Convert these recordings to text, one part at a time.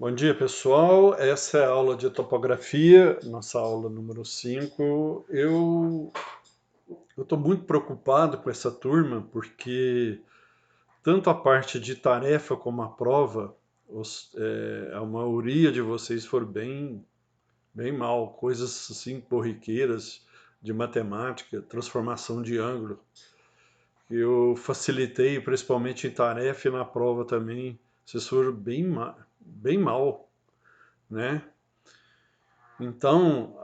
Bom dia, pessoal. Essa é a aula de topografia, nossa aula número 5. Eu estou muito preocupado com essa turma, porque tanto a parte de tarefa como a prova, a maioria de vocês foram bem mal, coisas assim corriqueiras de matemática, transformação de ângulo. Eu facilitei principalmente em tarefa e na prova também. Vocês foram bem mal, né? Então,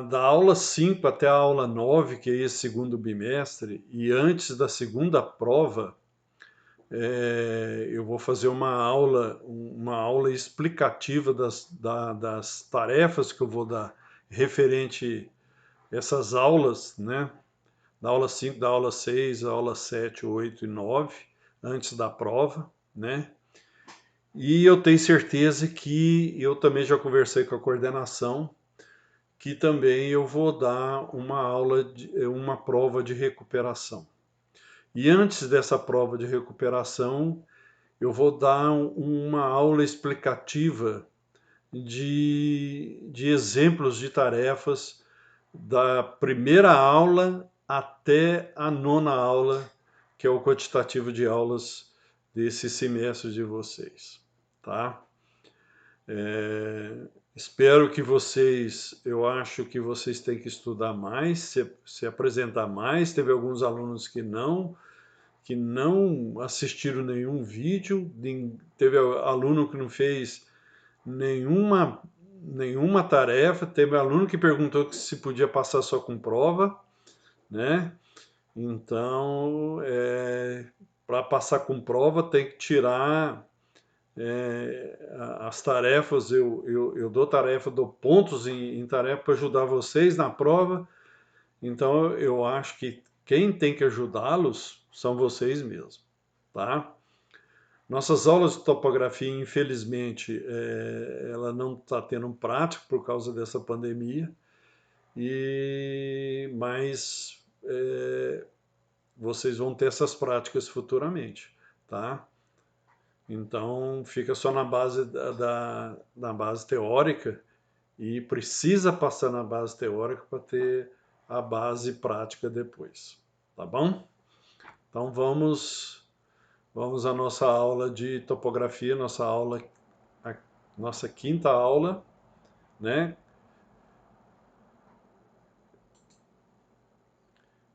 da aula 5 até a aula 9, que é esse segundo bimestre, e antes da segunda prova, eu vou fazer uma aula explicativa das tarefas que eu vou dar referente a essas aulas, né? Da aula 5, da aula 6, da aula 7, 8 e 9, antes da prova, né? E eu tenho certeza que eu também já conversei com a coordenação, que também eu vou dar uma prova de recuperação. E antes dessa prova de recuperação, eu vou dar uma aula explicativa de exemplos de tarefas da primeira aula até a nona aula, que é o quantitativo de aulas desse semestre de vocês, tá? Espero que vocês, eu acho que vocês têm que estudar mais, se apresentar mais. Teve alguns alunos que não assistiram nenhum vídeo, teve aluno que não fez nenhuma tarefa, teve aluno que perguntou se podia passar só com prova, né? Então, para passar com prova tem que tirar as tarefas, eu dou tarefa, dou pontos em tarefa para ajudar vocês na prova. Então eu acho que quem tem que ajudá-los são vocês mesmos, tá? Nossas aulas de topografia, infelizmente, ela não está tendo prática por causa dessa pandemia, mas vocês vão ter essas práticas futuramente, tá? Então fica só na base na base teórica e precisa passar na base teórica para ter a base prática depois, tá bom? Então vamos à nossa aula de topografia, nossa quinta aula, né?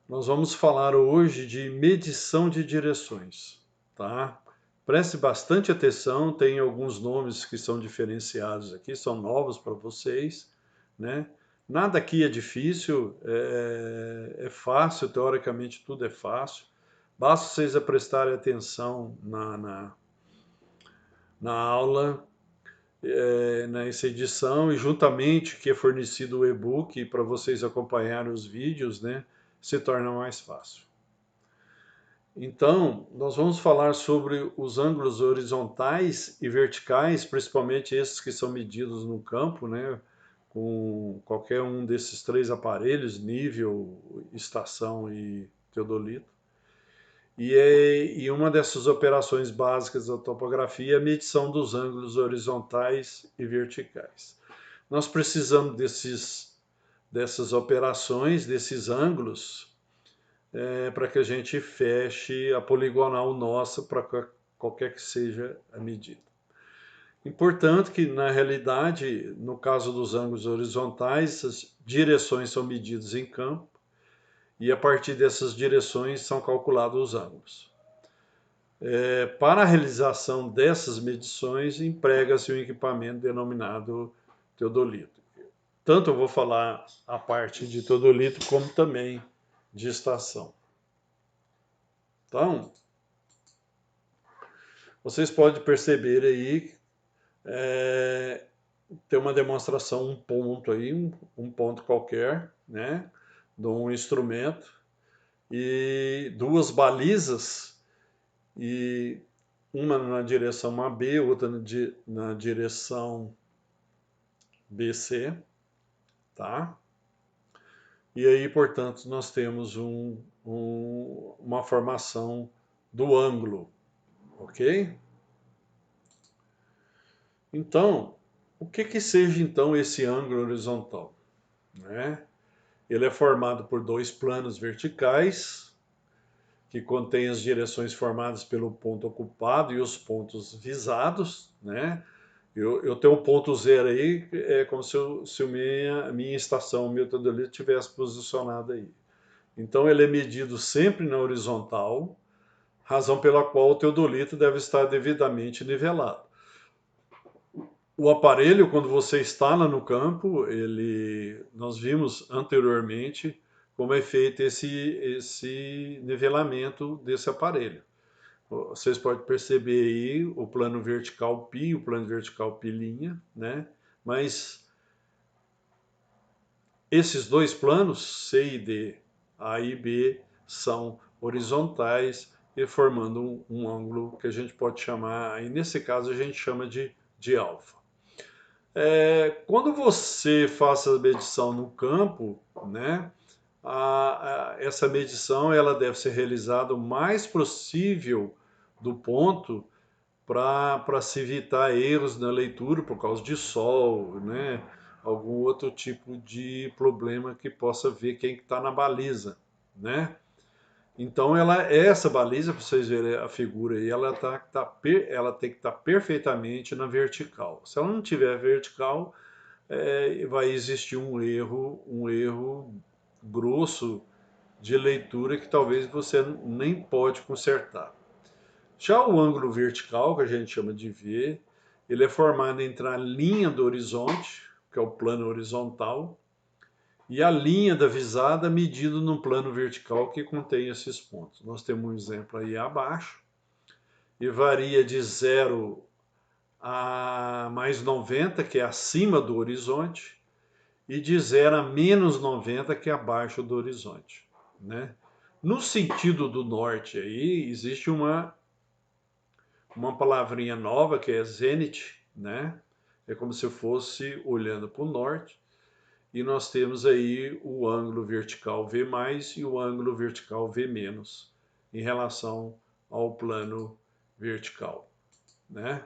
Nós vamos falar hoje de medição de direções, tá? Preste bastante atenção, tem alguns nomes que são diferenciados aqui, são novos para vocês, né? Nada aqui é difícil, é fácil, teoricamente tudo é fácil. Basta vocês prestarem atenção na aula, nessa edição, e juntamente que é fornecido o e-book para vocês acompanharem os vídeos, né? Se torna mais fácil. Então, nós vamos falar sobre os ângulos horizontais e verticais, principalmente esses que são medidos no campo, né? Com qualquer um desses três aparelhos, nível, estação e teodolito. E uma dessas operações básicas da topografia é a medição dos ângulos horizontais e verticais. Nós precisamos dessas operações, desses ângulos, para que a gente feche a poligonal nossa para qualquer que seja a medida. Importante que, na realidade, no caso dos ângulos horizontais, as direções são medidas em campo e a partir dessas direções são calculados os ângulos. Para a realização dessas medições, emprega-se um equipamento denominado teodolito. Tanto eu vou falar a parte de teodolito como também de estação. Então, vocês podem perceber aí, tem uma demonstração, um ponto aí, um ponto qualquer, né, de um instrumento, e duas balizas, e uma na direção AB, outra na direção BC, tá? E aí, portanto, nós temos uma formação do ângulo, ok? Então, o que seja então esse ângulo horizontal, né? Ele é formado por dois planos verticais, que contêm as direções formadas pelo ponto ocupado e os pontos visados, né? Eu tenho um ponto zero aí, é como se minha estação, o meu teodolito, estivesse posicionado aí. Então ele é medido sempre na horizontal, razão pela qual o teodolito deve estar devidamente nivelado. O aparelho, quando você está lá no campo, nós vimos anteriormente como é feito esse nivelamento desse aparelho. Vocês podem perceber aí o plano vertical pi, o plano vertical pi', né? Mas esses dois planos, C e D, A e B, são horizontais e formando um ângulo que a gente pode chamar, aí nesse caso a gente chama de alfa. Quando você faz a medição no campo, né, essa medição ela deve ser realizada o mais possível do ponto para se evitar erros na leitura por causa de sol, né, algum outro tipo de problema que possa ver quem está na baliza, né? Então essa baliza, para vocês verem a figura aí, ela tem que estar perfeitamente na vertical. Se ela não tiver vertical, vai existir um erro grosso de leitura que talvez você nem pode consertar. Já o ângulo vertical, que a gente chama de V, ele é formado entre a linha do horizonte, que é o plano horizontal, e a linha da visada medido no plano vertical que contém esses pontos. Nós temos um exemplo aí abaixo, e varia de 0 a mais 90, que é acima do horizonte, e de 0 a menos 90, que é abaixo do horizonte, né? No sentido do norte aí, existe uma palavrinha nova que é zenith, né? É como se fosse olhando para o norte. E nós temos aí o ângulo vertical V+, e o ângulo vertical V-, em relação ao plano vertical, né?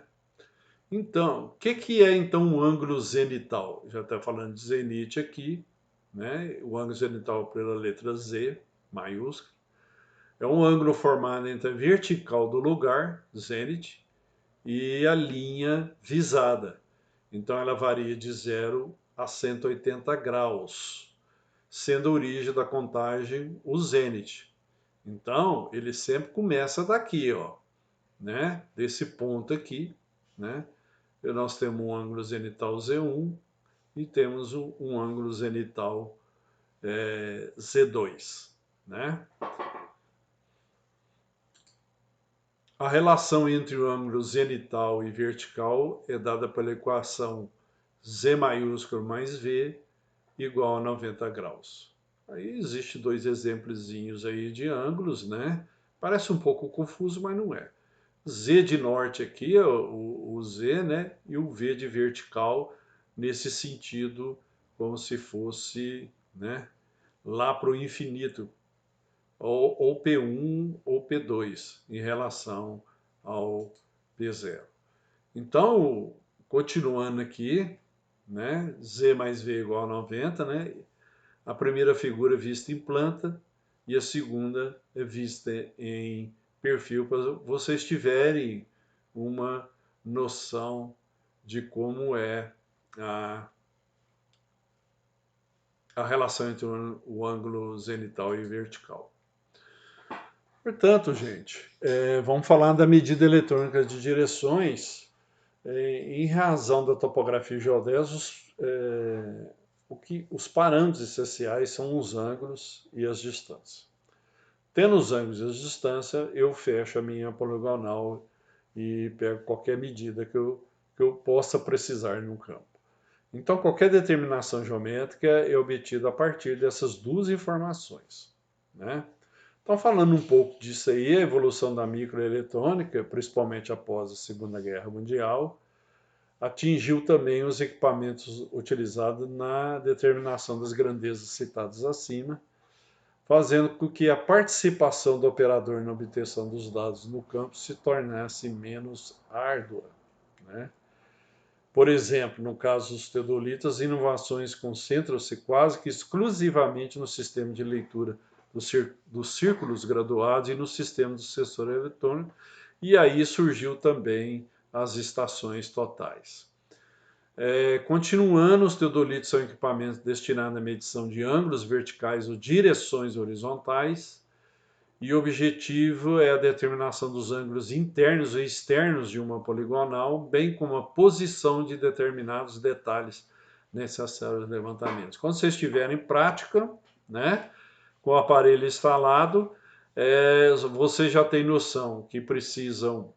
Então, o que é então um ângulo zenital? Já está falando de zenite aqui, né? O ângulo zenital pela letra Z, maiúsculo. É um ângulo formado entre a vertical do lugar, zenith, e a linha visada. Então ela varia de 0 a 180 graus, sendo a origem da contagem o zênite. Então ele sempre começa daqui, ó, né? Desse ponto aqui, né? E nós temos um ângulo zenital Z1 e temos um ângulo zenital Z2, né? A relação entre o ângulo zenital e vertical é dada pela equação Z maiúsculo mais V igual a 90 graus. Aí existe dois exemplozinhos aí de ângulos, né? Parece um pouco confuso, mas não é. Z de norte aqui é o Z, né? E o V de vertical nesse sentido, como se fosse, né? Lá para o infinito, ou P1 ou P2 em relação ao P0. Então, continuando aqui, né? Z mais V igual a 90, né? A primeira figura é vista em planta e a segunda é vista em perfil, para vocês tiverem uma noção de como é a relação entre o ângulo zenital e vertical. Portanto, gente, vamos falar da medida eletrônica de direções. Em razão da topografia geodésica, os parâmetros essenciais são os ângulos e as distâncias. Tendo os ângulos e as distâncias, eu fecho a minha poligonal e pego qualquer medida que eu possa precisar no campo. Então, qualquer determinação geométrica é obtida a partir dessas duas informações, né? Então, falando um pouco disso aí, a evolução da microeletrônica, principalmente após a Segunda Guerra Mundial, atingiu também os equipamentos utilizados na determinação das grandezas citadas acima, fazendo com que a participação do operador na obtenção dos dados no campo se tornasse menos árdua, né? Por exemplo, no caso dos teodolitos, as inovações concentram-se quase que exclusivamente no sistema de leitura dos círculos graduados e no sistema do sensor eletrônico, e aí surgiu também as estações totais. Continuando, os teodolitos são equipamentos destinados à medição de ângulos verticais ou direções horizontais, e o objetivo é a determinação dos ângulos internos e externos de uma poligonal, bem como a posição de determinados detalhes necessários aos levantamentos. Quando vocês estiverem em prática, né, com o aparelho instalado, você já tem noção que precisam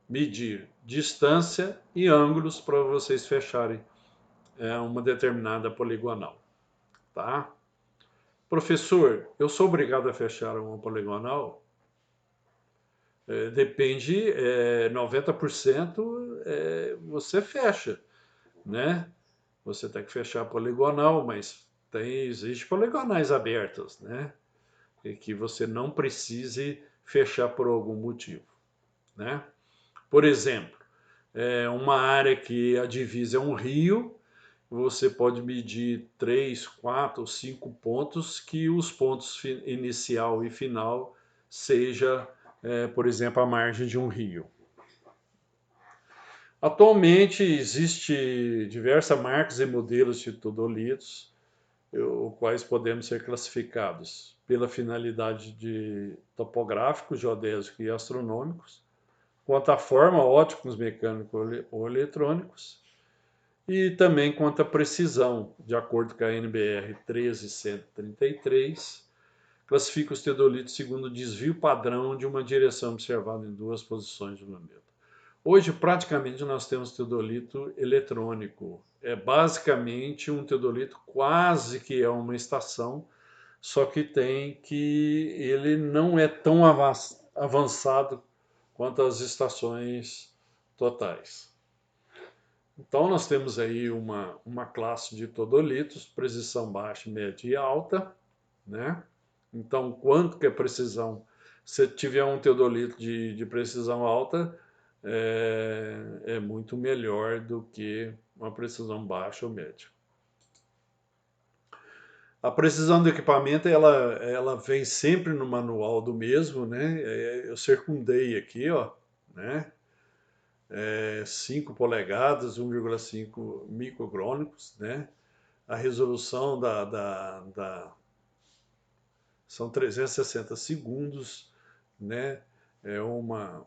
medir distância e ângulos para vocês fecharem uma determinada poligonal, tá? Professor, eu sou obrigado a fechar uma poligonal? Depende, 90% você fecha, né? Você tem que fechar a poligonal, mas existe poligonais abertas, né? E que você não precise fechar por algum motivo, né? Por exemplo, uma área que a divisa é um rio, você pode medir 3, 4 ou 5 pontos, que os pontos inicial e final seja, por exemplo, a margem de um rio. Atualmente existe diversas marcas e modelos de teodolitos, os quais podemos ser classificados pela finalidade de topográficos, geodésicos e astronômicos, quanto à forma, óticos, mecânicos ou eletrônicos, e também quanto à precisão, de acordo com a NBR 13133, classifica os teodolitos segundo o desvio padrão de uma direção observada em duas posições do planeta. Hoje, praticamente, nós temos teodolito eletrônico. É basicamente um teodolito quase que é uma estação, só que ele não é tão avançado quanto as estações totais. Então, nós temos aí uma classe de teodolitos, precisão baixa, média e alta, né? Então, quanto que é precisão? Se tiver um teodolito de precisão alta, é muito melhor do que uma precisão baixa ou média. A precisão do equipamento, ela vem sempre no manual do mesmo, né? Eu circundei aqui, ó, né? 5 polegadas, 1,5 micrônicos, né? A resolução são 360 segundos, né? É uma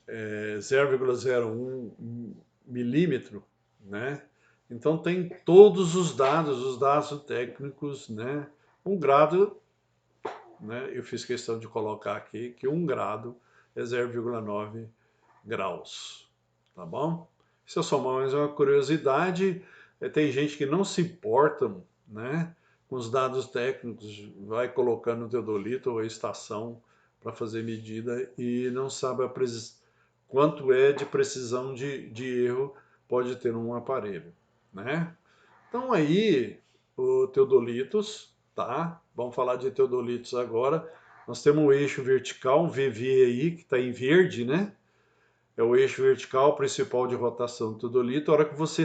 0,01 milímetro, né? Então tem todos os dados técnicos, né? Um grado, né? Eu fiz questão de colocar aqui que 1 grado é 0,9 graus, tá bom? Isso é só mais uma curiosidade. Tem gente que não se importa, né, com os dados técnicos, vai colocando o teodolito ou a estação para fazer medida e não sabe quanto é de precisão de erro pode ter um aparelho, né? Então aí, o teodolitos, tá? Vamos falar de teodolitos agora. Nós temos um eixo vertical, um VV aí, que está em verde, né? É o eixo vertical principal de rotação do teodolito. A hora que você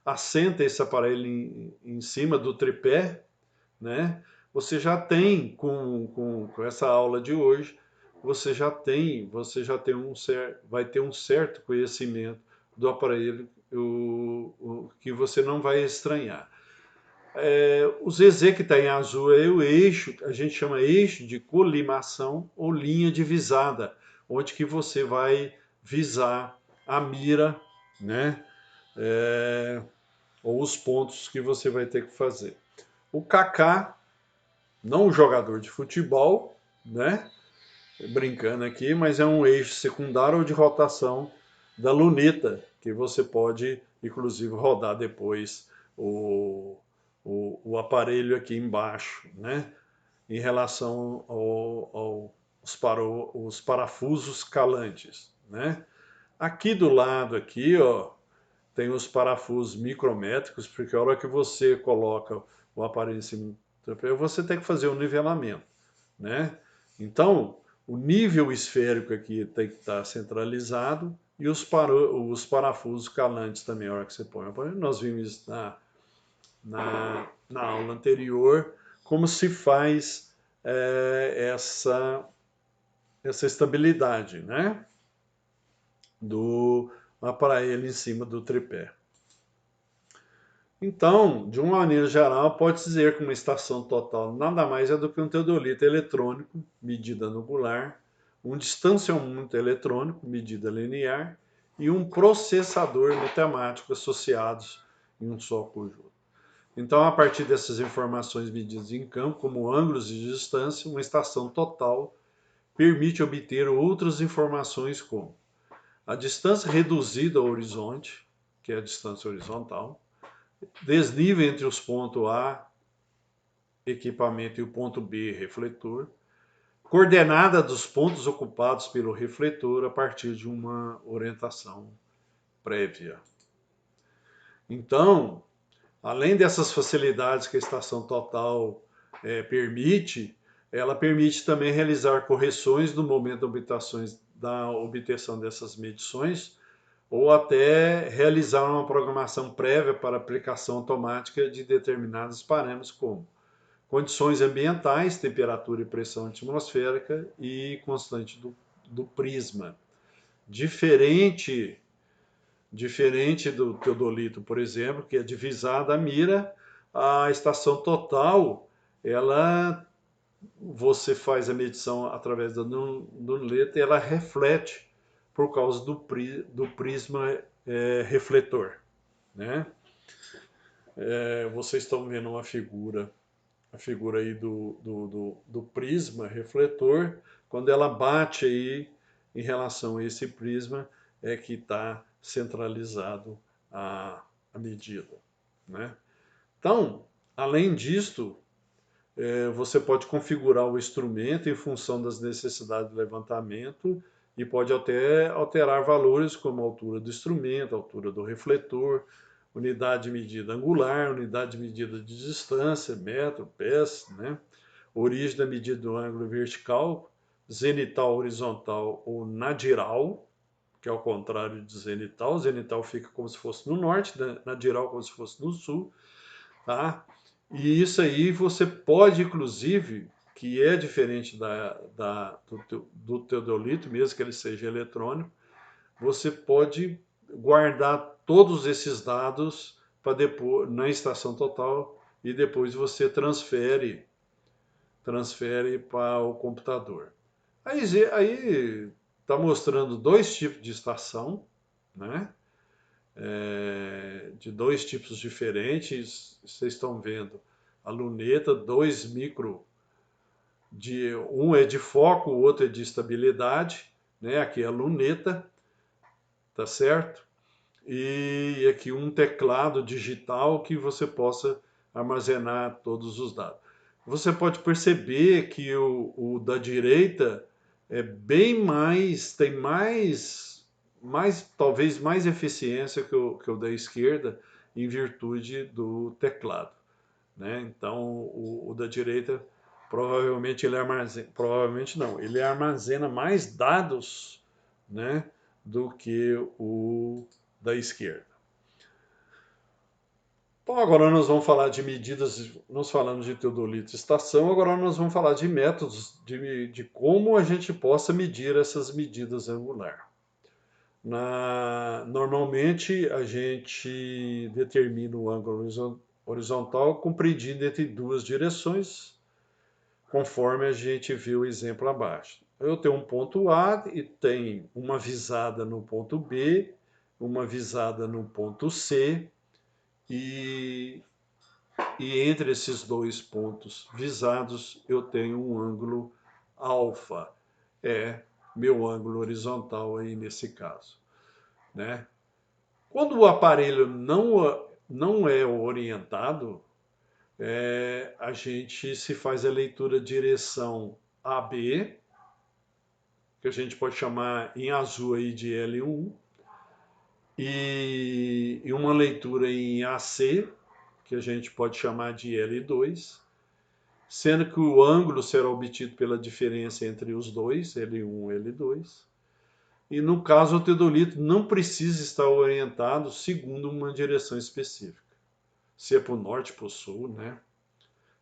assenta esse aparelho em cima do tripé, né? Você já tem, com essa aula de hoje, vai ter um certo conhecimento do aparelho que você não vai estranhar. O ZZ que está em azul é o eixo, a gente chama eixo de colimação ou linha divisada, onde que você vai visar a mira, né? Ou os pontos que você vai ter que fazer. O KK, não o jogador de futebol, né? Brincando aqui, mas é um eixo secundário ou de rotação da luneta, que você pode, inclusive, rodar depois o aparelho aqui embaixo, né? Em relação aos parafusos calantes, né? Aqui do lado, aqui, ó, tem os parafusos micrométricos, porque a hora que você coloca o aparelho em cima do tripé, você tem que fazer o nivelamento, né? Então, o nível esférico aqui tem que estar centralizado, e os parafusos calantes também, a hora que você põe. Nós vimos isso na aula anterior, como se faz essa estabilidade, né? Do aparelho em cima do tripé. Então, de uma maneira geral, pode dizer que uma estação total nada mais é do que um teodolito eletrônico, medida angular, um distanciamento eletrônico, medida linear, e um processador matemático associados em um só conjunto. Então, a partir dessas informações medidas em campo, como ângulos de distância, uma estação total permite obter outras informações como a distância reduzida ao horizonte, que é a distância horizontal, desnível entre os pontos A, equipamento, e o ponto B, refletor, coordenada dos pontos ocupados pelo refletor a partir de uma orientação prévia. Então, além dessas facilidades que a estação total permite, ela permite também realizar correções no momento da obtenção dessas medições, ou até realizar uma programação prévia para aplicação automática de determinados parâmetros, como condições ambientais, temperatura e pressão atmosférica e constante do prisma. Diferente do teodolito, por exemplo, que é divisada a mira, a estação total, você faz a medição através da luneta e ela reflete por causa do prisma refletor, né? Vocês estão vendo a figura aí do prisma refletor. Quando ela bate aí em relação a esse prisma, é que está centralizado a medida, né? Então, além disto, você pode configurar o instrumento em função das necessidades de levantamento e pode até alterar valores como a altura do instrumento, a altura do refletor, unidade de medida angular, unidade de medida de distância, metro, pés, né? Origem da medida do ângulo vertical, zenital, horizontal ou nadiral, que é o contrário de zenital. Zenital fica como se fosse no norte, nadiral como se fosse no sul, tá? E isso aí você pode, inclusive, que é diferente do teodolito, mesmo que ele seja eletrônico, você pode guardar todos esses dados para depois na estação total e depois você transfere para o computador. Aí está mostrando dois tipos de estação, né? De dois tipos diferentes. Vocês estão vendo a luneta, dois micro, um é de foco, o outro é de estabilidade, né? Aqui é a luneta, tá certo? E aqui um teclado digital que você possa armazenar todos os dados. Você pode perceber que o da direita é bem mais, tem talvez mais eficiência que o da esquerda, em virtude do teclado, né? Então, o da direita provavelmente provavelmente não, ele armazena mais dados, né, do que o da esquerda. Bom, agora nós vamos falar de medidas, nós falamos de teodolito e estação, agora nós vamos falar de métodos de como a gente possa medir essas medidas angulares. Normalmente a gente determina o ângulo horizontal compreendido entre duas direções, conforme a gente viu o exemplo abaixo. Eu tenho um ponto A e tem uma visada no ponto B, uma visada no ponto C, e entre esses dois pontos visados eu tenho um ângulo alfa, é meu ângulo horizontal aí nesse caso, né? Quando o aparelho não é orientado, a gente se faz a leitura direção AB, que a gente pode chamar em azul aí de L1, e uma leitura em AC, que a gente pode chamar de L2, sendo que o ângulo será obtido pela diferença entre os dois, L1 e L2. E no caso, o teodolito não precisa estar orientado segundo uma direção específica. Se é para o norte, para o sul, né?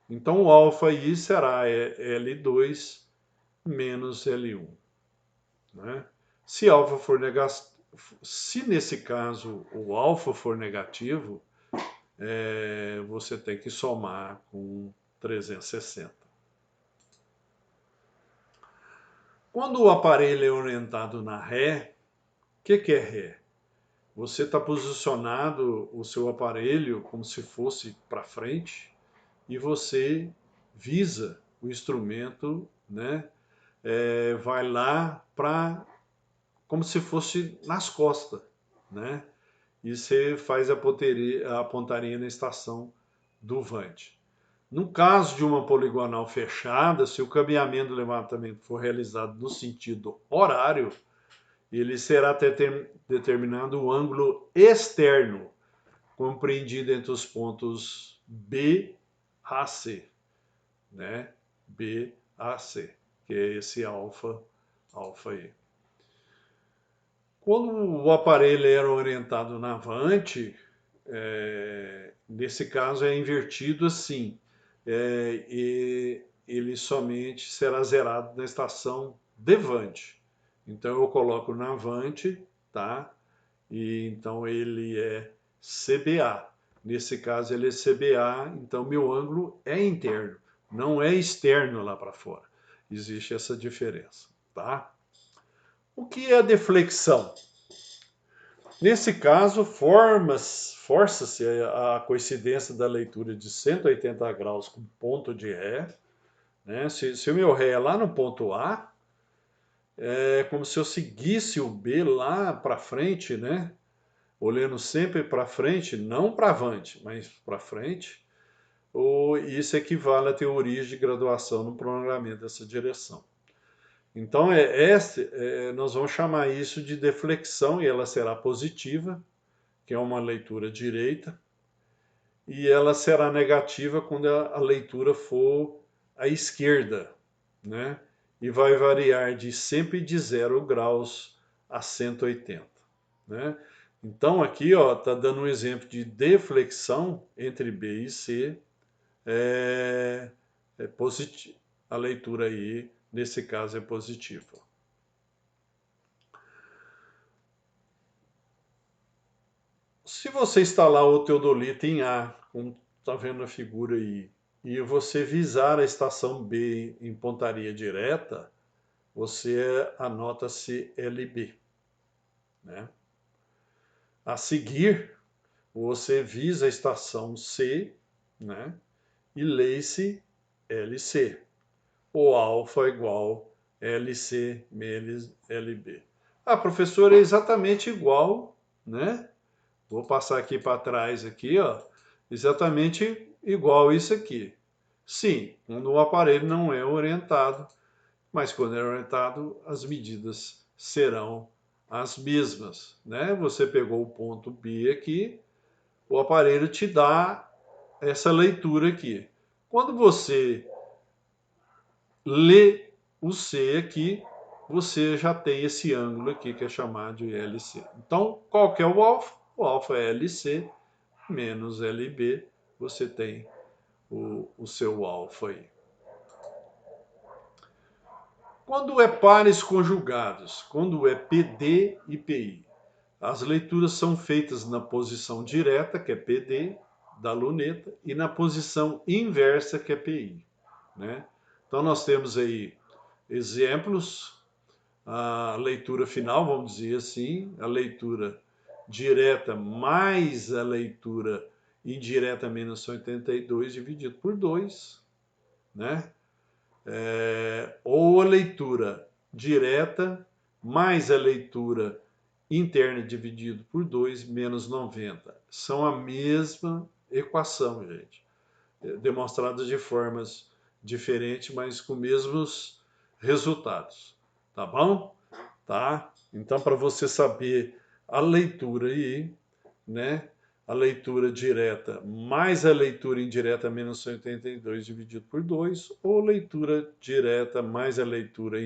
Então o alfa aí será L2 menos L1, né? Se alfa for negativo, se nesse caso o alfa for negativo, você tem que somar com 360. Quando o aparelho é orientado na ré, o que é ré? Você está posicionado o seu aparelho como se fosse para frente e você visa o instrumento, né? Vai lá para como se fosse nas costas, né? E você faz a pontaria na estação do vante. No caso de uma poligonal fechada, se o cabeamento do levantamento for realizado no sentido horário, ele será determinado o ângulo externo, compreendido entre os pontos B a C, né? B a C, que é esse alfa aí. Quando o aparelho era orientado na avante, nesse caso é invertido assim, e ele somente será zerado na estação devante. Então eu coloco na avante, tá? E então ele é CBA. Nesse caso ele é CBA, então meu ângulo é interno, não é externo lá para fora. Existe essa diferença, tá? O que é deflexão? Nesse caso, força-se a coincidência da leitura de 180 graus com ponto de ré. Né? Se o meu ré é lá no ponto A, é como se eu seguisse o B lá para frente, né? Olhando sempre para frente, não para avante, mas para frente. Isso equivale a teorias de graduação no prolongamento dessa direção. Então, nós vamos chamar isso de deflexão e ela será positiva, que é uma leitura direita, e ela será negativa quando a leitura for à esquerda, né? E vai variar sempre de 0 graus a 180, né? Então aqui está dando um exemplo de deflexão entre B e C, é positivo. A leitura aí, nesse caso, é positiva. Se você instalar o teodolito em A, como está vendo a figura aí, e você visar a estação B em pontaria direta, você anota CLB, né? A seguir, você visa a estação C, né? E lê-se LC. O alfa igual LC menos LB. Ah, professor, é exatamente igual, né? Vou passar aqui para trás aqui, ó, exatamente igual isso aqui. Sim, quando o aparelho não é orientado, mas quando é orientado, as medidas serão as mesmas, né? Você pegou o ponto B aqui, o aparelho te dá essa leitura aqui. Quando você lê o C aqui, você já tem esse ângulo aqui que é chamado de LC. Então, qual que é o alfa? O alfa é LC menos LB, você tem o seu alfa aí. Quando é pares conjugados, quando é PD e PI, as leituras são feitas na posição direta, que é PD, da luneta, e na posição inversa, que é PI, né? Então nós temos aí exemplos, a leitura final, vamos dizer assim, a leitura direta mais a leitura indireta menos 82 dividido por 2, né? Ou a leitura direta mais a leitura interna dividido por 2 menos 90. São a mesma equação, gente. Demonstradas de formas diferentes, mas com mesmos resultados. Tá bom? Tá? Então, para você saber a leitura aí, né? A leitura direta mais a leitura indireta menos 182 dividido por 2, ou leitura direta mais a leitura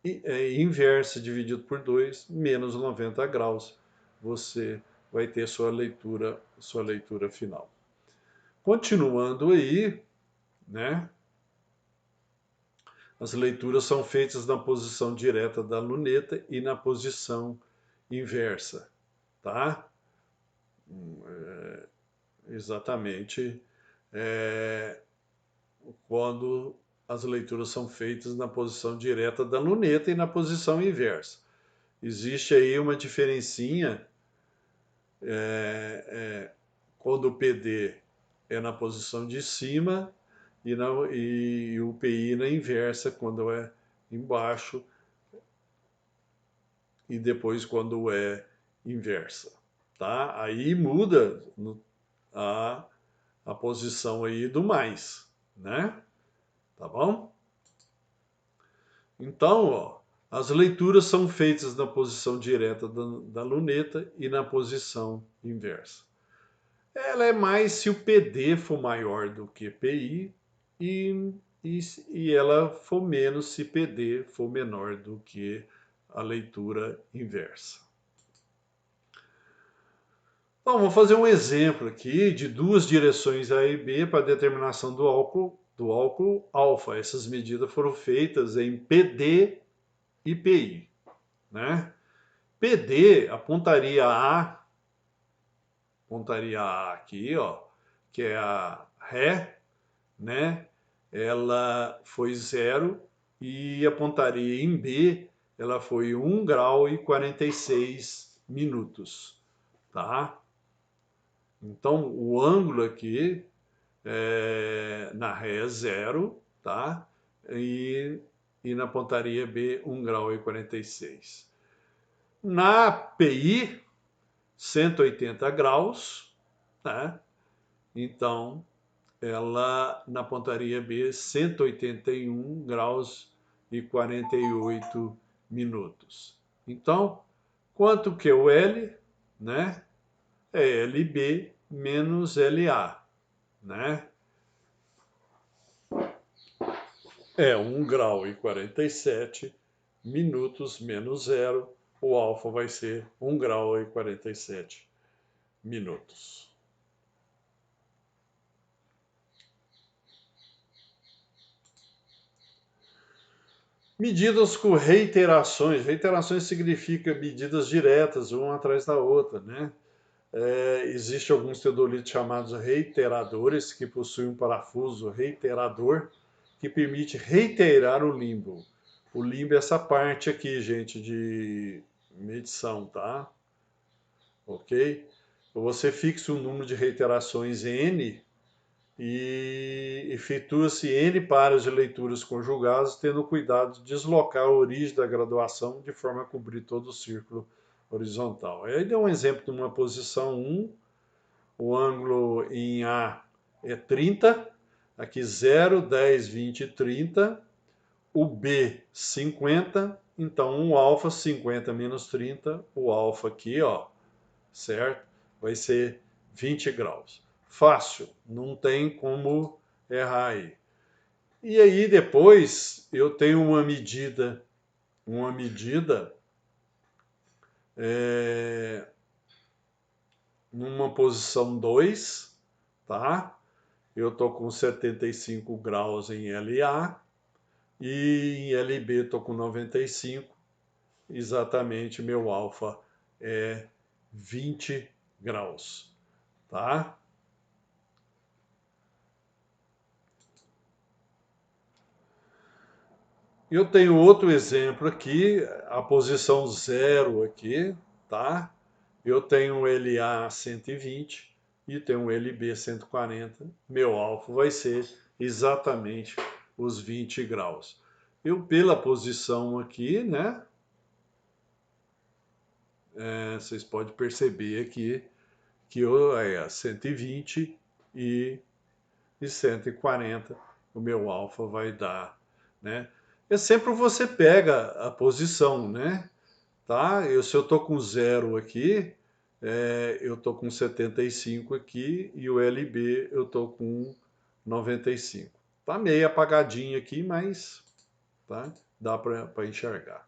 inversa dividido por 2, menos 90 graus. Você vai ter sua leitura final. Continuando aí, né? As leituras são feitas na posição direta da luneta e na posição inversa, tá? Exatamente quando as leituras são feitas na posição direta da luneta e na posição inversa. Existe aí uma diferencinha quando o PD é na posição de cima e o PI na inversa, quando é embaixo, e depois quando é inversa, tá? Aí muda a, a posição aí do mais, né? Tá bom? Então, ó, as leituras são feitas na posição direta da luneta e na posição inversa. Ela é mais se o PD for maior do que PI e, e ela for menos se PD for menor do que a leitura inversa. Então, vamos fazer um exemplo aqui de duas direções A e B para determinação do álcool alfa. Essas medidas foram feitas em PD e PI, né? PD apontaria A aqui, ó, que é a Ré, né? Ela foi 0 e apontaria em B, ela foi 1 grau e 46 minutos, tá? Então, o ângulo aqui na Ré é 0, tá? E na pontaria B, 1 grau e 46. Na PI, 180 graus, tá? Então, ela na pontaria B, 181 graus e 48 minutos. Então, quanto que é o L, né? É LB menos LA, né? É 1 grau e 47 minutos menos 0. O alfa vai ser 1 grau e 47 minutos. Medidas com reiterações. Reiterações significa medidas diretas, uma atrás da outra, né? Existem alguns teodolitos chamados reiteradores, que possuem um parafuso reiterador, que permite reiterar o limbo. O limbo é essa parte aqui, gente, de medição, tá? Ok? Você fixa um número de reiterações N e efetua-se N pares de leituras conjugadas, tendo cuidado de deslocar a origem da graduação de forma a cobrir todo o círculo horizontal. Aí deu um exemplo de uma posição 1, o ângulo em A é 30, aqui 0, 10, 20, 30, o B 50, então o alfa 50 menos 30, o alfa aqui, ó, certo? Vai ser 20 graus. Fácil, não tem como errar aí. E aí depois eu tenho uma medida numa posição 2, tá? Eu tô com 75 graus em LA e em LB tô com 95. Exatamente, meu alfa é 20 graus, tá? Eu tenho outro exemplo aqui, a posição 0 aqui, tá? Eu tenho um LA 120 e tenho um LB 140. Meu alfa vai ser exatamente os 20 graus. Eu, pela posição aqui, né? Vocês podem perceber aqui que eu, 120 e 140, o meu alfa vai dar, né? É sempre você pega a posição, né? Tá? Se eu tô com 0 aqui, eu tô com 75 aqui e o LB eu tô com 95. Tá meio apagadinho aqui, mas tá? dá para enxergar.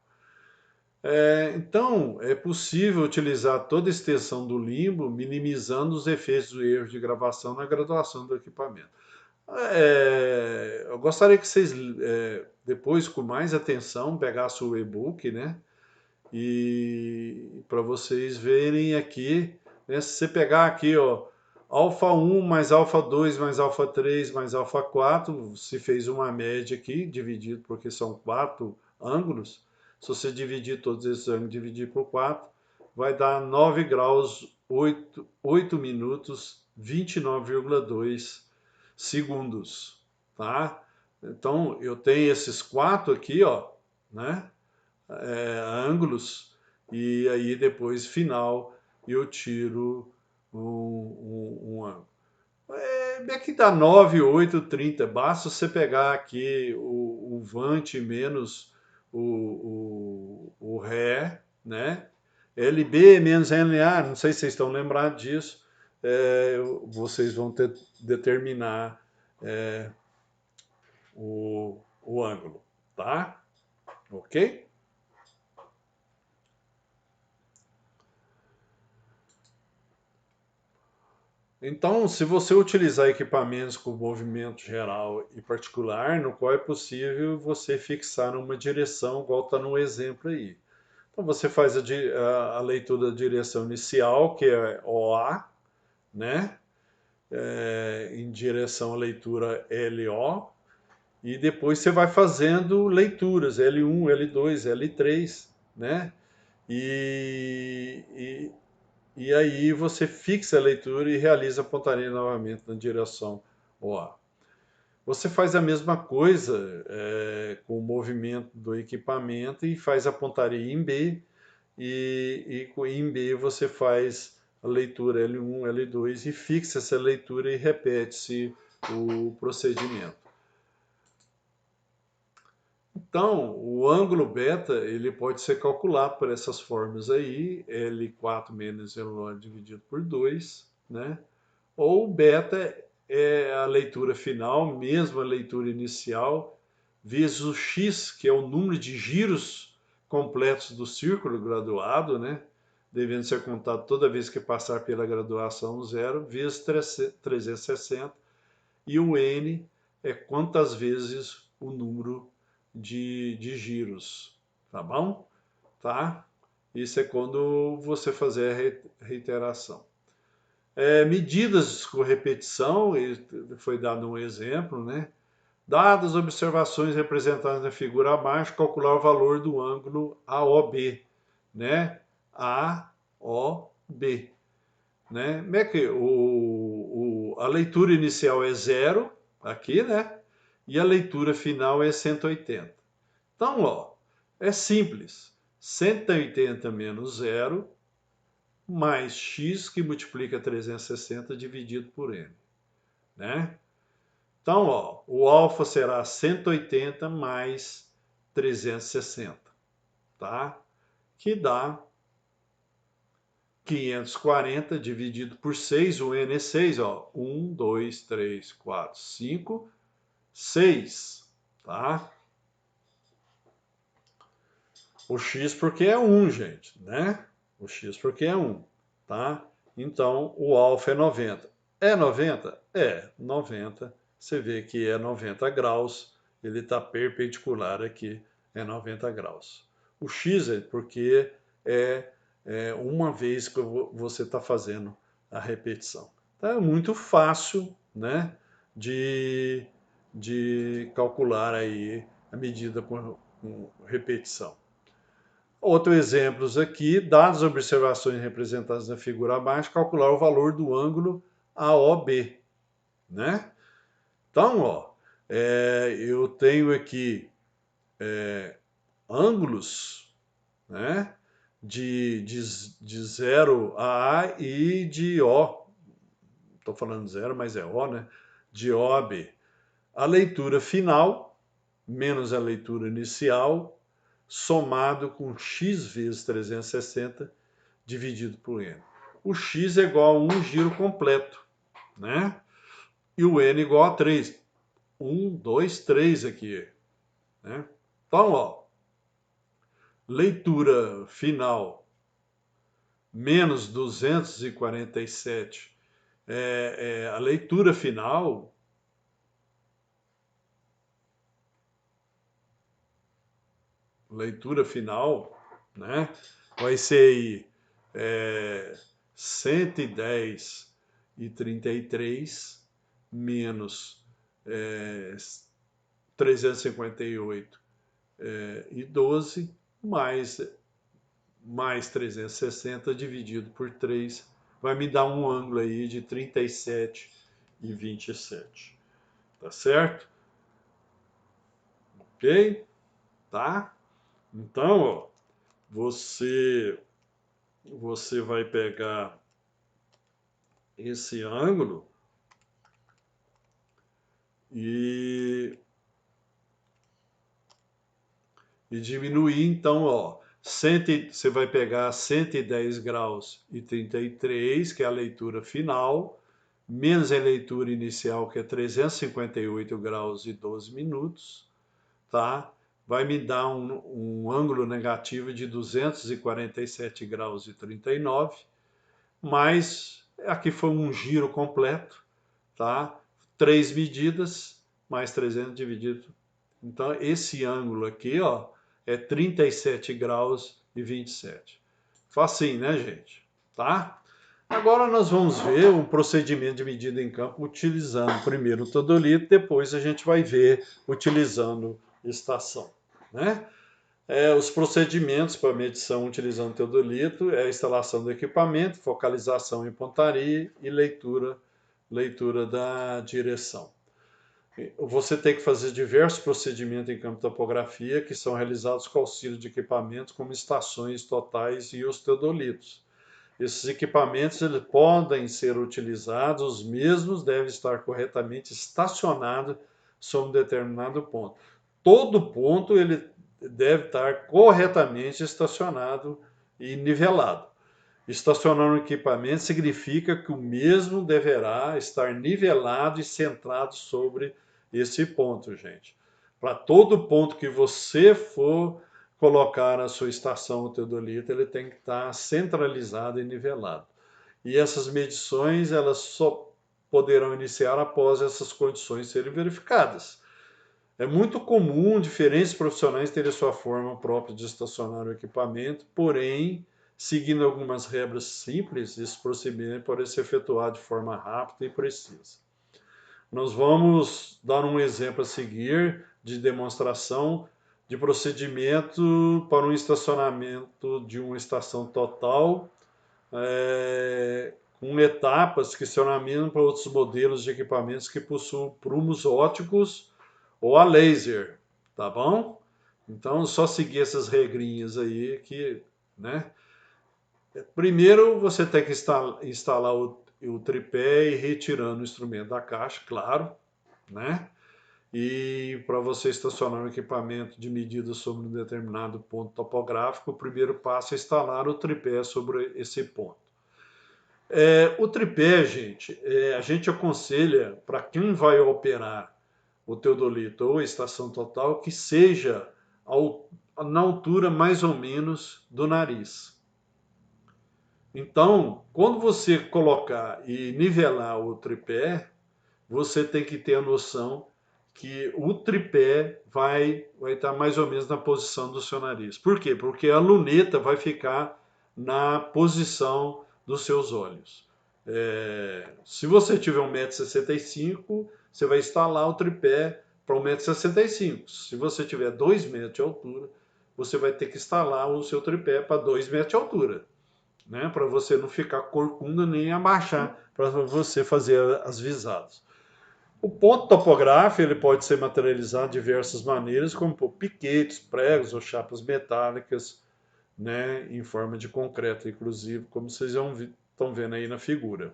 Então, é possível utilizar toda a extensão do limbo, minimizando os efeitos do erro de gravação na graduação do equipamento. Eu gostaria que vocês, depois, com mais atenção, pegassem o e-book, né? E para vocês verem aqui, né? Se você pegar aqui, ó, alfa 1 mais alfa 2 mais alfa 3 mais alfa 4, se fez uma média aqui, dividido, porque são 4 ângulos. Se você dividir todos esses ângulos, dividir por 4, vai dar 9 graus, 8 minutos, 29,2 segundos, tá? Então, eu tenho esses 4 aqui, ó, né? Ângulos, e aí depois, final, eu tiro um ângulo. Aqui dá 9, 8, 30. Basta você pegar aqui o Vant menos o Ré, né? LB menos LA, não sei se vocês estão lembrados disso, vocês vão determinar o ângulo, tá? Ok? Então, se você utilizar equipamentos com movimento geral e particular, no qual é possível você fixar uma direção, igual está no exemplo aí. Então, você faz a leitura da direção inicial, que é OA, né? Em direção à leitura LO, e depois você vai fazendo leituras, L1, L2, L3, né? E aí você fixa a leitura e realiza a pontaria novamente na direção OA. Você faz a mesma coisa com o movimento do equipamento e faz a pontaria em B, e em B você faz a leitura L1, L2 e fixa essa leitura e repete-se o procedimento. Então, o ângulo beta ele pode ser calculado por essas formas aí, L4 menos L dividido por 2, né? Ou beta é a leitura final, mesmo a leitura inicial, vezes o x, que é o número de giros completos do círculo graduado, né? Devendo ser contado toda vez que passar pela graduação zero, vezes 360, e o n é quantas vezes o número de giros, tá bom? Tá? Isso é quando você fazer a reiteração. Medidas com repetição, foi dado um exemplo, né? Dadas as observações representadas na figura abaixo, calcular o valor do ângulo AOB, né? AOB, né? Como é que a leitura inicial é 0, aqui, né? E a leitura final é 180. Então, ó, é simples. 180 menos 0 mais x que multiplica 360 dividido por n, né? Então, ó, o alfa será 180 mais 360, tá? Que dá 540 dividido por 6, o n é 6, ó. 1, 2, 3, 4, 5, 6, tá? O x porque é 1, gente, né? O x porque é 1, tá? Então, o alfa é 90. É 90? É 90. Você vê que é 90 graus, ele está perpendicular aqui, é 90 graus. O x é porque é uma vez que você está fazendo a repetição. Então, é muito fácil, né, de calcular aí a medida com repetição. Outros exemplos aqui, dadas as observações representadas na figura abaixo, calcular o valor do ângulo AOB, né? Então, ó, eu tenho aqui ângulos, né, de 0 a A e de O, estou falando 0, mas é O, né, de O a B. A leitura final, menos a leitura inicial, somado com x vezes 360 dividido por n. O x é igual a 1 giro completo, né? E o n igual a 3. 1, 2, 3 aqui, né? Então, ó, leitura final, menos 247, a leitura final, né, vai ser aí 110,33 menos 358 e 12 mais 360 dividido por 3 vai me dar um ângulo aí de 37,27. Tá certo? Ok? Tá? Então, ó, você vai pegar esse ângulo e diminuir, então, ó, você vai pegar 110 graus e 33, que é a leitura final, menos a leitura inicial, que é 358 graus e 12 minutos, tá? Vai me dar um ângulo negativo de 247 graus e 39, mas aqui foi um giro completo, tá? 3 medidas, mais 300 dividido. Então, esse ângulo aqui, ó, é 37 graus e 27. Facinho, né, gente? Tá? Agora nós vamos ver um procedimento de medida em campo utilizando primeiro o teodolito, depois a gente vai ver utilizando estação, né? Os procedimentos para medição utilizando teodolito é a instalação do equipamento, focalização em pontaria e leitura da direção. Você tem que fazer diversos procedimentos em campo de topografia que são realizados com auxílio de equipamentos como estações totais e os teodolitos. Esses equipamentos eles podem ser utilizados, os mesmos devem estar corretamente estacionados sobre um determinado ponto. Todo ponto ele deve estar corretamente estacionado e nivelado. Estacionar um equipamento significa que o mesmo deverá estar nivelado e centrado sobre esse ponto, gente. Para todo ponto que você for colocar a sua estação teodolita, ele tem que estar centralizado e nivelado. E essas medições, elas só poderão iniciar após essas condições serem verificadas. É muito comum diferentes profissionais terem sua forma própria de estacionar o equipamento, porém, seguindo algumas regras simples, esse procedimento pode ser efetuado de forma rápida e precisa. Nós vamos dar um exemplo a seguir de demonstração de procedimento para um estacionamento de uma estação total, com etapas que são a mesma para outros modelos de equipamentos que possuem prumos óticos ou a laser, tá bom? Então, só seguir essas regrinhas aí que, né? Primeiro, você tem que instalar o tripé e retirando o instrumento da caixa, claro, né? E para você estacionar um equipamento de medida sobre um determinado ponto topográfico, o primeiro passo é instalar o tripé sobre esse ponto. O tripé, gente, a gente aconselha para quem vai operar o teodolito ou a estação total que seja na altura mais ou menos do nariz. Então, quando você colocar e nivelar o tripé, você tem que ter a noção que o tripé vai estar mais ou menos na posição do seu nariz. Por quê? Porque a luneta vai ficar na posição dos seus olhos. Se você tiver 1,65 m, você vai instalar o tripé para 1,65 m. Se você tiver 2 metros de altura, você vai ter que instalar o seu tripé para 2 metros de altura, né? Para você não ficar corcunda nem abaixar para você fazer as visadas. O ponto topográfico ele pode ser materializado de diversas maneiras, como por piquetes, pregos ou chapas metálicas, né, em forma de concreto, inclusive, como vocês estão vendo aí na figura.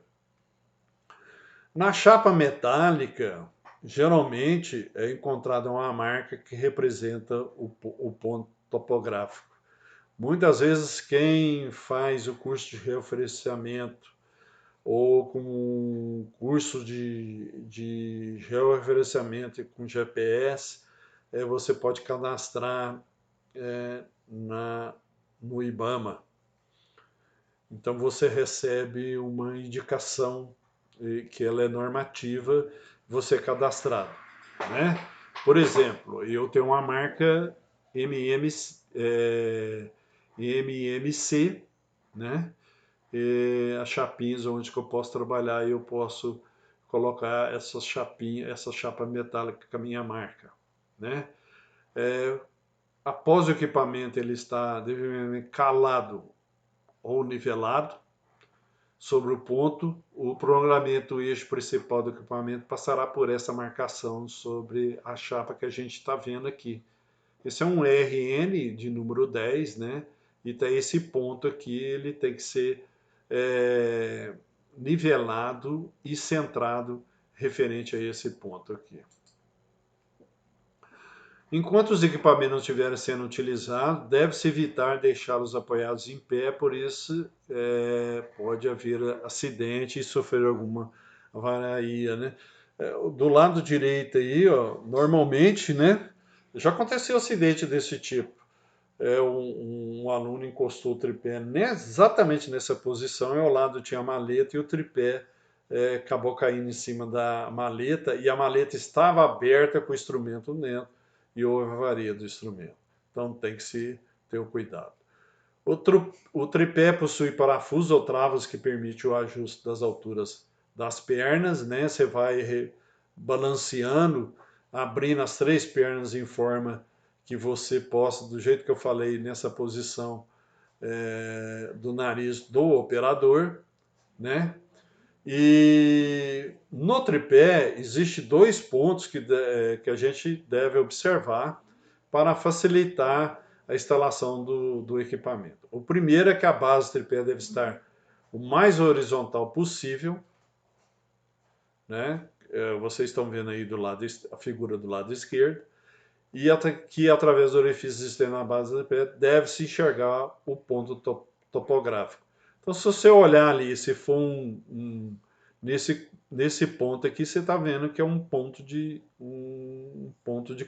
Na chapa metálica, geralmente é encontrada uma marca que representa o ponto topográfico. Muitas vezes quem faz o curso de referenciamento ou com um curso de georreferenciamento com GPS, você pode cadastrar no IBAMA. Então você recebe uma indicação que ela é normativa, você é cadastrado, né? Por exemplo, eu tenho uma marca MMC, né? As chapinhas onde que eu posso trabalhar e eu posso colocar essa chapa metálica com a minha marca, né? Após o equipamento ele está devidamente calado ou nivelado sobre o ponto, o prolongamento do eixo principal do equipamento passará por essa marcação sobre a chapa que a gente está vendo aqui. Esse é um RN de número 10, né? E tá esse ponto aqui, ele tem que ser nivelado e centrado referente a esse ponto aqui. Enquanto os equipamentos não estiverem sendo utilizados, deve-se evitar deixá-los apoiados em pé, por isso pode haver acidente e sofrer alguma avaria, né? Do lado direito aí, ó, normalmente, né? Já aconteceu acidente desse tipo. Um aluno encostou o tripé exatamente nessa posição, e ao lado tinha a maleta e o tripé acabou caindo em cima da maleta e a maleta estava aberta com o instrumento dentro e houve avaria do instrumento. Então tem que se ter o cuidado. O tripé possui parafusos ou travas que permitem o ajuste das alturas das pernas, né? Você vai balanceando, abrindo as 3 pernas em forma que você possa, do jeito que eu falei, nessa posição do nariz do operador, né? E no tripé existe 2 pontos que a gente deve observar para facilitar a instalação do equipamento. O primeiro é que a base do tripé deve estar o mais horizontal possível, né? Vocês estão vendo aí a figura do lado esquerdo, e que através do orifício externo na base do tripé deve-se enxergar o ponto topográfico. Então, se você olhar ali, se for nesse ponto aqui, você está vendo que é um ponto de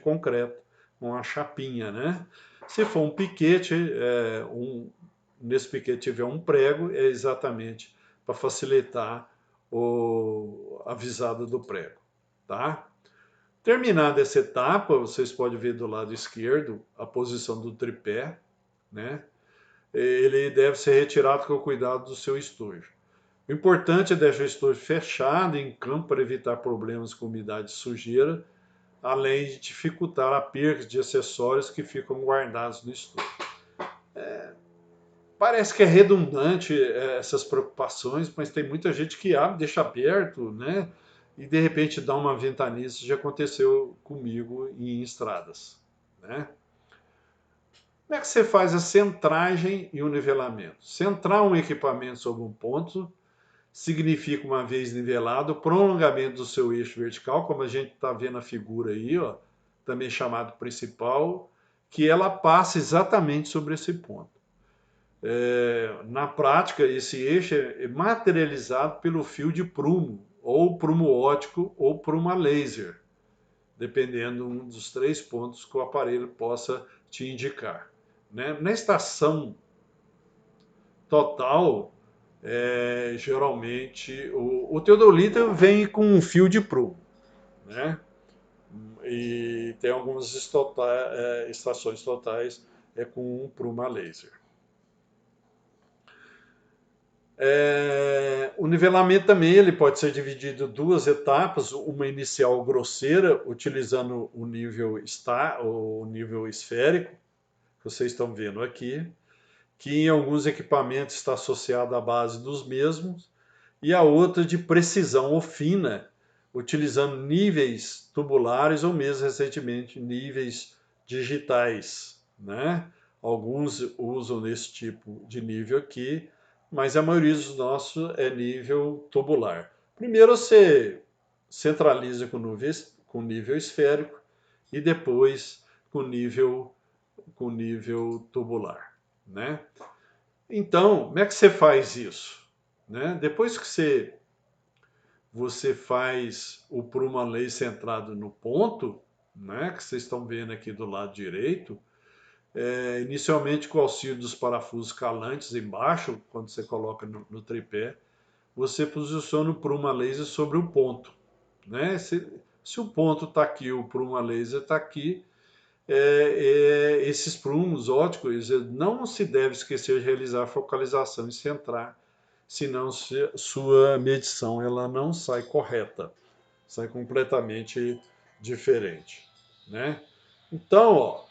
concreto, uma chapinha, né? Se for um piquete, nesse piquete tiver um prego, é exatamente para facilitar a visada do prego, tá? Terminada essa etapa, vocês podem ver do lado esquerdo a posição do tripé, né? Ele deve ser retirado com o cuidado do seu estojo. O importante é deixar o estojo fechado em campo para evitar problemas com umidade e sujeira, além de dificultar a perda de acessórios que ficam guardados no estojo. Parece que é redundante essas preocupações, mas tem muita gente que abre, deixa aberto, né? E de repente dá uma ventania. Isso já aconteceu comigo em estradas, né? Como é que você faz a centragem e o nivelamento? Centrar um equipamento sobre um ponto significa, uma vez nivelado, o prolongamento do seu eixo vertical, como a gente está vendo a figura aí, ó, também chamado principal, que ela passa exatamente sobre esse ponto. Na prática, esse eixo é materializado pelo fio de prumo, ou prumo óptico, ou prumo a laser, dependendo um dos 3 pontos que o aparelho possa te indicar. Né? Na estação total, geralmente, o teodolita vem com um fio de prumo, né? E tem algumas estações totais com um prumo a laser. O nivelamento também ele pode ser dividido em 2 etapas, uma inicial grosseira, utilizando o nível esférico, que vocês estão vendo aqui, que em alguns equipamentos está associado à base dos mesmos, e a outra de precisão ou fina, utilizando níveis tubulares ou mesmo recentemente níveis digitais, né? Alguns usam esse tipo de nível aqui, mas a maioria dos nossos é nível tubular. Primeiro você centraliza com nível esférico e depois com nível tubular, né? Então, como é que você faz isso? Né? Depois que você faz o prumo laser centrado no ponto, né, que vocês estão vendo aqui do lado direito, inicialmente com o auxílio dos parafusos calantes embaixo, quando você coloca no tripé, você posiciona o pruma laser sobre o ponto, né? Se o ponto está aqui, o pruma laser está aqui, esses prumos óticos, não se deve esquecer de realizar a focalização e centrar, senão sua medição ela não sai correta, sai completamente diferente, né? Então, ó,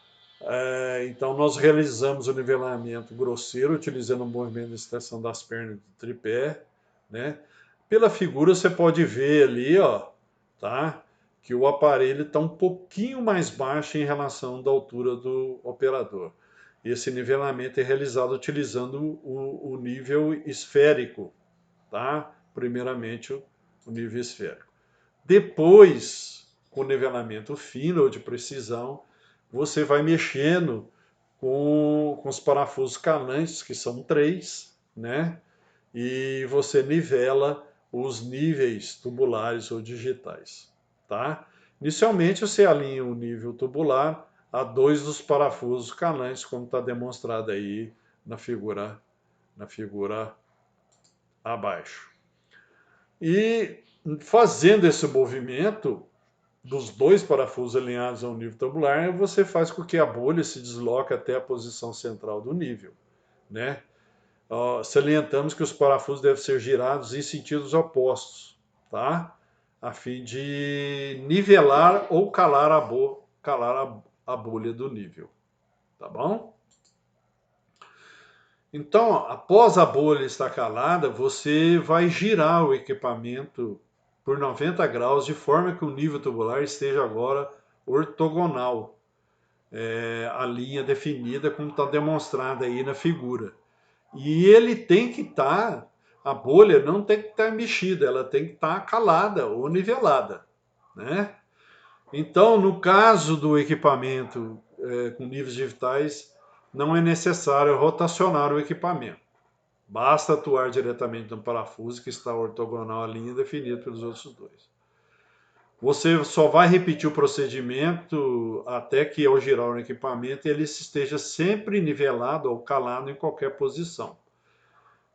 então nós realizamos o nivelamento grosseiro utilizando o movimento de extensão das pernas do tripé, né? Pela figura você pode ver ali, ó, tá? Que o aparelho está um pouquinho mais baixo em relação da altura do operador. E esse nivelamento é realizado utilizando o nível esférico, tá? Primeiramente o nível esférico. Depois, com o nivelamento fino ou de precisão, você vai mexendo com os parafusos calantes, que são 3, né? E você nivela os níveis tubulares ou digitais, tá? Inicialmente você alinha o nível tubular a 2 dos parafusos calantes, como está demonstrado aí na figura abaixo. E fazendo esse movimento dos 2 parafusos alinhados ao nível tubular, você faz com que a bolha se desloque até a posição central do nível, né? Salientamos que os parafusos devem ser girados em sentidos opostos, tá? A fim de nivelar ou calar a bolha do nível, tá bom? Então, após a bolha estar calada, você vai girar o equipamento por 90 graus de forma que o nível tubular esteja agora ortogonal, a linha definida como está demonstrada aí na figura. E ele tem que estar, a bolha não tem que estar mexida, ela tem que estar calada ou nivelada, né? Então, no caso do equipamento com níveis digitais, não é necessário rotacionar o equipamento. Basta atuar diretamente no parafuso que está ortogonal à linha definida pelos outros 2. Você só vai repetir o procedimento até que, ao girar o equipamento, ele esteja sempre nivelado ou calado em qualquer posição.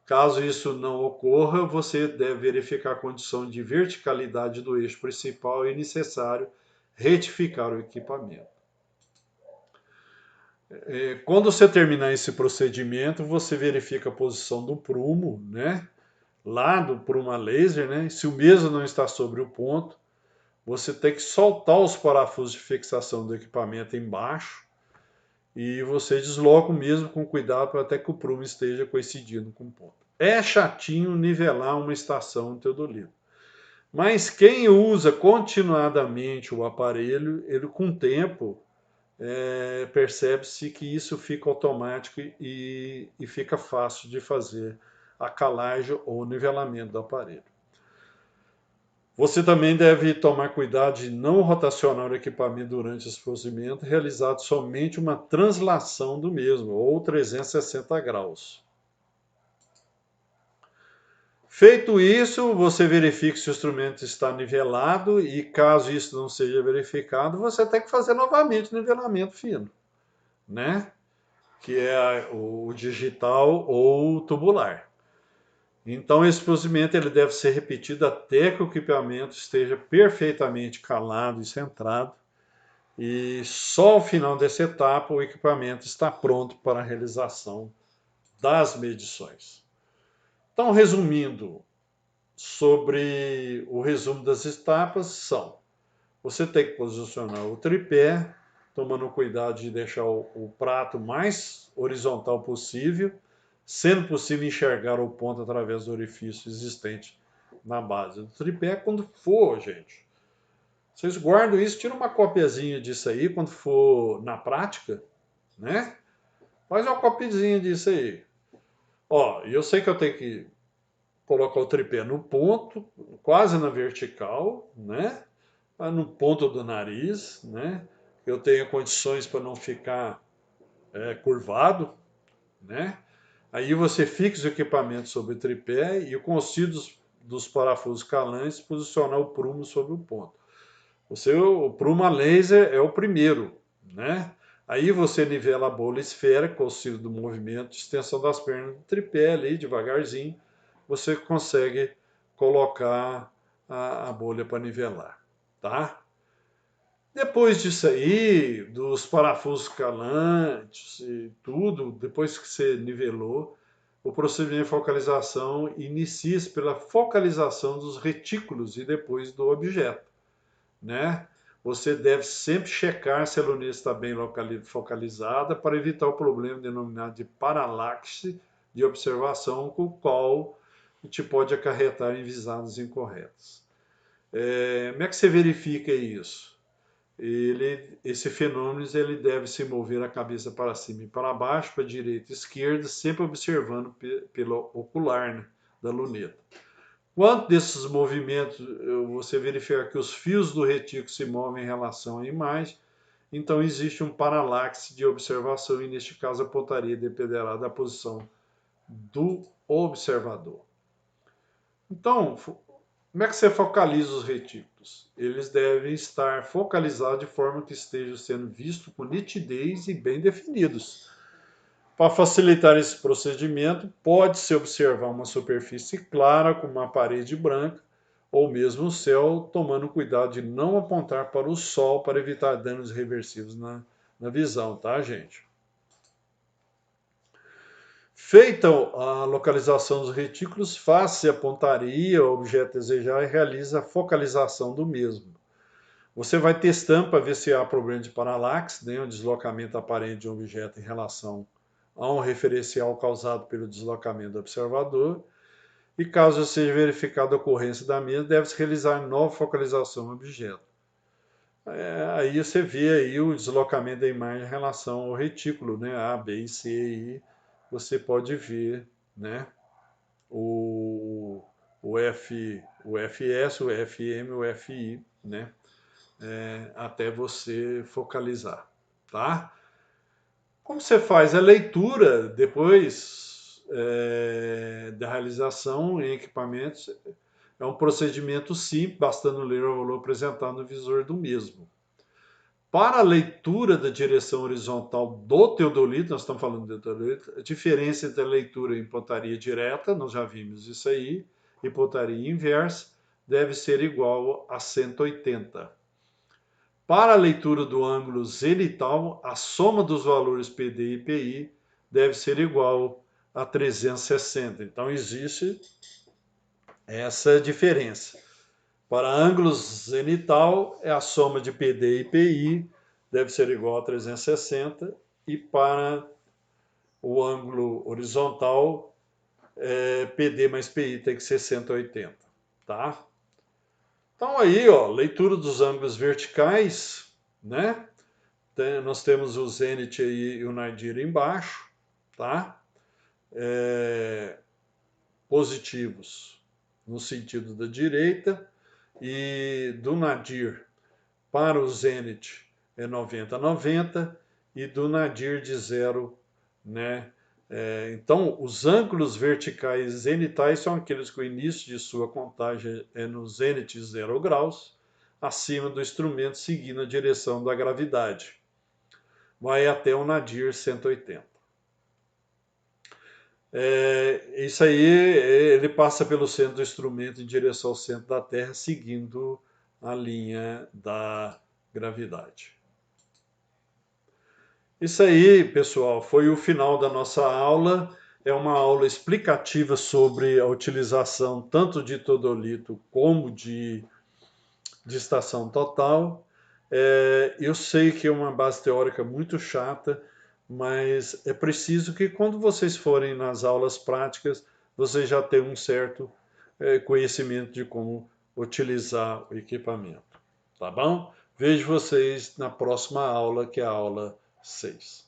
Caso isso não ocorra, você deve verificar a condição de verticalidade do eixo principal e, necessário, retificar o equipamento. Quando você terminar esse procedimento, você verifica a posição do prumo, né? Lá do pruma laser, né? Se o mesmo não está sobre o ponto, você tem que soltar os parafusos de fixação do equipamento embaixo e você desloca o mesmo com cuidado até que o prumo esteja coincidindo com o ponto. É chatinho nivelar uma estação no teodolito, mas quem usa continuadamente o aparelho, ele com o tempo percebe-se que isso fica automático e fica fácil de fazer a calagem ou nivelamento do aparelho. Você também deve tomar cuidado de não rotacionar o equipamento durante esse procedimento, realizado somente uma translação do mesmo, ou 360 graus. Feito isso, você verifica se o instrumento está nivelado e, caso isso não seja verificado, você tem que fazer novamente o nivelamento fino, né? Que é o digital ou tubular. Então, esse procedimento ele deve ser repetido até que o equipamento esteja perfeitamente calado e centrado. E só ao final dessa etapa o equipamento está pronto para a realização das medições. Então, resumindo, sobre o resumo das etapas são: você tem que posicionar o tripé, tomando cuidado de deixar o prato mais horizontal possível, sendo possível enxergar o ponto através do orifício existente na base do tripé. Quando for, gente, vocês guardam isso, tira uma copiazinha disso aí quando for na prática, né? Faz uma copiazinha disso aí. Ó, e eu sei que eu tenho que colocar o tripé no ponto, quase na vertical, né? No ponto do nariz, né? Eu tenho condições para não ficar curvado, né? Aí você fixa o equipamento sobre o tripé e, com o auxílio dos parafusos calantes, posicionar o prumo sobre o ponto. O pruma laser é o primeiro, né? Aí você nivela a bolha esférica com o auxílio do movimento de extensão das pernas do tripé ali, devagarzinho, você consegue colocar a bolha para nivelar, tá? Depois disso aí, dos parafusos calantes e tudo, depois que você nivelou, o procedimento de focalização inicia-se pela focalização dos retículos e depois do objeto, né? Você deve sempre checar se a luneta está bem focalizada para evitar o problema denominado de paralaxe de observação, com o qual te pode acarretar em visados incorretos. Como é que você verifica isso? Esse fenômeno ele deve se mover a cabeça para cima e para baixo, para a direita e esquerda, sempre observando pelo ocular, né, da luneta. Quanto desses movimentos você verificar que os fios do retículo se movem em relação à imagem, então existe um paralaxe de observação e neste caso a pontaria dependerá da posição do observador. Então, como é que você focaliza os retículos? Eles devem estar focalizados de forma que estejam sendo vistos com nitidez e bem definidos. Para facilitar esse procedimento, pode-se observar uma superfície clara com uma parede branca ou mesmo o céu, tomando cuidado de não apontar para o sol para evitar danos irreversíveis na visão, tá, gente? Feita a localização dos retículos, faz-se a pontaria ao objeto desejado e realiza a focalização do mesmo. Você vai testando para ver se há problema de paralaxe, né, um deslocamento aparente de um objeto em relação a um referencial causado pelo deslocamento do observador. E caso seja verificada a ocorrência da mesma, deve-se realizar nova focalização no objeto. Aí você vê aí o deslocamento da imagem em relação ao retículo, né, A, B e C, aí você pode ver, né, o, o FS, o FM, o FI, né, até você focalizar, tá? Como você faz a leitura depois da realização em equipamentos? É um procedimento simples, bastando ler o valor apresentado no visor do mesmo. Para a leitura da direção horizontal do teodolito, nós estamos falando de teodolito, a diferença entre a leitura em pontaria direta, nós já vimos isso aí, e pontaria inversa, deve ser igual a 180. Para a leitura do ângulo zenital, a soma dos valores PD e PI deve ser igual a 360. Então, existe essa diferença. Para ângulo zenital, é a soma de PD e PI deve ser igual a 360. E para o ângulo horizontal, PD mais PI tem que ser 180. Tá? Então, aí, ó, leitura dos ângulos verticais, né? Nós temos o Zenit e o Nadir embaixo, tá? Positivos no sentido da direita e do Nadir para o Zenit é 90-90 e do Nadir de 0, né? Então, os ângulos verticais zenitais são aqueles que o início de sua contagem é no Zenit 0 graus, acima do instrumento seguindo a direção da gravidade. Vai até o Nadir 180. Isso aí, ele passa pelo centro do instrumento em direção ao centro da Terra, seguindo a linha da gravidade. Isso aí, pessoal, foi o final da nossa aula. É uma aula explicativa sobre a utilização tanto de teodolito como de estação total. Eu sei que é uma base teórica muito chata, mas é preciso que quando vocês forem nas aulas práticas, vocês já tenham um certo conhecimento de como utilizar o equipamento. Tá bom? Vejo vocês na próxima aula, que é a aula 6.